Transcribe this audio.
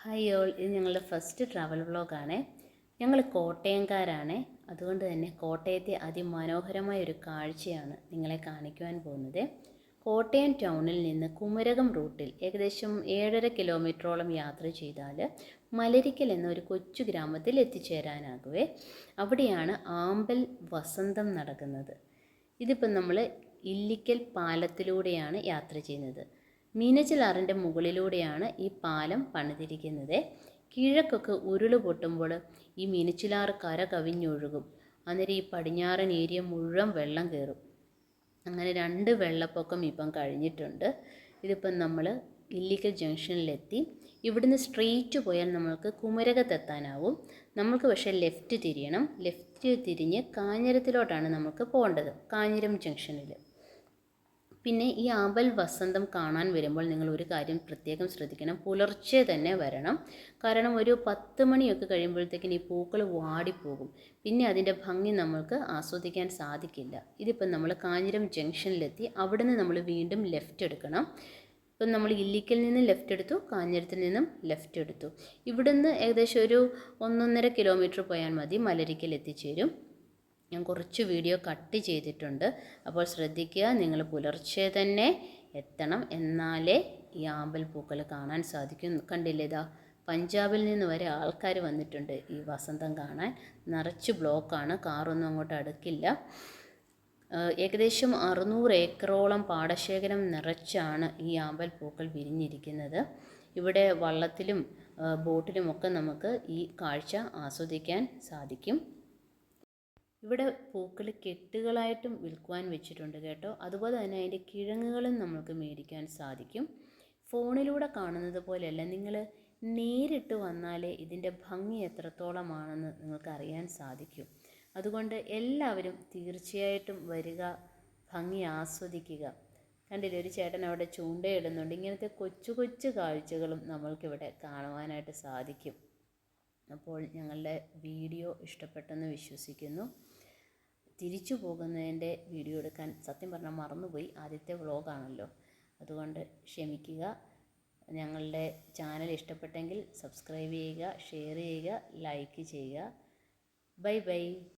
Hi all, ഇത് ഞങ്ങളുടെ first travel വ്ളോഗാണ്. ഞങ്ങൾ കോട്ടയംകാരാണ്. അതുകൊണ്ട് തന്നെ കോട്ടയത്തെ അതിമനോഹരമായ ഒരു കാഴ്ചയാണ് നിങ്ങളെ കാണിക്കുവാൻ പോകുന്നത്. കോട്ടയം ടൗണിൽ നിന്ന് കുമരകം റൂട്ടിൽ ഏകദേശം 7.5 കിലോമീറ്ററോളം യാത്ര ചെയ്താൽ മലരിക്കൽ എന്നൊരു കൊച്ചു ഗ്രാമത്തിൽ എത്തിച്ചേരാനാകുവേ. അവിടെയാണ് ആമ്പൽ വസന്തം നടക്കുന്നത്. ഇതിപ്പം നമ്മൾ ഇല്ലിക്കൽ പാലത്തിലൂടെയാണ് യാത്ര ചെയ്യുന്നത്. മീനച്ചിലാറിൻ്റെ മുകളിലൂടെയാണ് ഈ പാലം പണിതിരിക്കുന്നത്. കിഴക്കൊക്കെ ഉരുള് പൊട്ടുമ്പോൾ ഈ മീനച്ചിലാറ് കര കവിഞ്ഞൊഴുകും. അന്നേരം ഈ പടിഞ്ഞാറൻ ഏരിയ മുഴുവൻ വെള്ളം കയറും. അങ്ങനെ 2 വെള്ളപ്പൊക്കം ഇപ്പം കഴിഞ്ഞിട്ടുണ്ട്. ഇതിപ്പം നമ്മൾ ഇല്ലിക്കൽ ജംഗ്ഷനിലെത്തി. ഇവിടുന്ന് സ്ട്രെയിറ്റ് പോയാൽ നമ്മൾക്ക് കുമരകത്തെത്താനാവും. നമ്മൾക്ക് പക്ഷേ ലെഫ്റ്റ് തിരിയണം. ലെഫ്റ്റ് തിരിഞ്ഞ് കാഞ്ഞിരത്തിലോട്ടാണ് നമുക്ക് പോകേണ്ടത്, കാഞ്ഞിരം ജംഗ്ഷനിൽ. പിന്നെ ഈ ആമ്പൽ വസന്തം കാണാൻ വരുമ്പോൾ നിങ്ങൾ ഒരു കാര്യം പ്രത്യേകം ശ്രദ്ധിക്കണം. പുലർച്ചെ തന്നെ വരണം. കാരണം ഒരു 10 മണിയൊക്കെ കഴിയുമ്പോഴത്തേക്കിന് ഈ പൂക്കൾ വാടിപ്പോകും. പിന്നെ അതിൻ്റെ ഭംഗി നമ്മൾക്ക് ആസ്വദിക്കാൻ സാധിക്കില്ല. ഇതിപ്പം നമ്മൾ കാഞ്ഞിരം ജംഗ്ഷനിലെത്തി. അവിടെ നിന്ന് നമ്മൾ വീണ്ടും ലെഫ്റ്റ് എടുക്കണം. ഇപ്പം നമ്മൾ ഇല്ലിക്കൽ നിന്ന് ലെഫ്റ്റ് എടുത്തു, കാഞ്ഞിരത്തിൽ നിന്നും ലെഫ്റ്റ് എടുത്തു. ഇവിടുന്ന് ഏകദേശം ഒരു 1.5 കിലോമീറ്റർ പോയാൽ മതി, മലരിക്കൽ എത്തിച്ചേരും. ഞാൻ കുറച്ച് വീഡിയോ കട്ട് ചെയ്തിട്ടുണ്ട്. അപ്പോൾ ശ്രദ്ധിക്കുക, നിങ്ങൾ പുലർച്ചെ തന്നെ എത്തണം. എന്നാലേ ഈ ആമ്പൽ പൂക്കൾ കാണാൻ സാധിക്കും. കണ്ടില്ലേ, ഇതാ പഞ്ചാബിൽ നിന്ന് വരെ ആൾക്കാർ വന്നിട്ടുണ്ട് ഈ വസന്തം കാണാൻ. നിറച്ച് ബ്ലോക്കാണ്, കാറൊന്നും അങ്ങോട്ട് അടുക്കില്ല. ഏകദേശം 600 ഏക്കറോളം പാടശേഖരം നിറച്ചാണ് ഈ ആമ്പൽ പൂക്കൾ വിരിഞ്ഞിരിക്കുന്നത്. ഇവിടെ വള്ളത്തിലും ബോട്ടിലുമൊക്കെ നമുക്ക് ഈ കാഴ്ച ആസ്വദിക്കാൻ സാധിക്കും. ഇവിടെ പൂക്കൾ കെട്ടുകളായിട്ടും വിൽക്കുവാൻ വെച്ചിട്ടുണ്ട് കേട്ടോ. അതുപോലെ തന്നെ അതിൻ്റെ കിഴങ്ങുകളും നമുക്ക് മേടിക്കാൻ സാധിക്കും. ഫോണിലൂടെ കാണുന്നത് പോലെയല്ല, നിങ്ങൾ നേരിട്ട് വന്നാലേ ഇതിൻ്റെ ഭംഗി എത്രത്തോളമാണെന്ന് നിങ്ങൾക്ക് അറിയാൻ സാധിക്കും. അതുകൊണ്ട് എല്ലാവരും തീർച്ചയായിട്ടും വരിക, ഭംഗി ആസ്വദിക്കുക. കണ്ടില്ലേ, ഒരു ചേട്ടൻ അവിടെ ചൂണ്ടയിടുന്നുണ്ട്. ഇങ്ങനത്തെ കൊച്ചു കൊച്ചു കാഴ്ചകളും നമ്മൾക്കിവിടെ കാണുവാനായിട്ട് സാധിക്കും. അപ്പോൾ ഞങ്ങളുടെ വീഡിയോ ഇഷ്ടപ്പെട്ടെന്ന് വിശ്വസിക്കുന്നു. തിരിച്ചു പോകുന്നതിൻ്റെ വീഡിയോ എടുക്കാൻ സത്യം പറഞ്ഞാൽ മറന്നുപോയി. ആദ്യത്തെ വ്ളോഗാണല്ലോ, അതുകൊണ്ട് ക്ഷമിക്കുക. ഞങ്ങളുടെ ചാനൽ ഇഷ്ടപ്പെട്ടെങ്കിൽ സബ്സ്ക്രൈബ് ചെയ്യുക, ഷെയർ ചെയ്യുക, ലൈക്ക് ചെയ്യുക. Bye bye.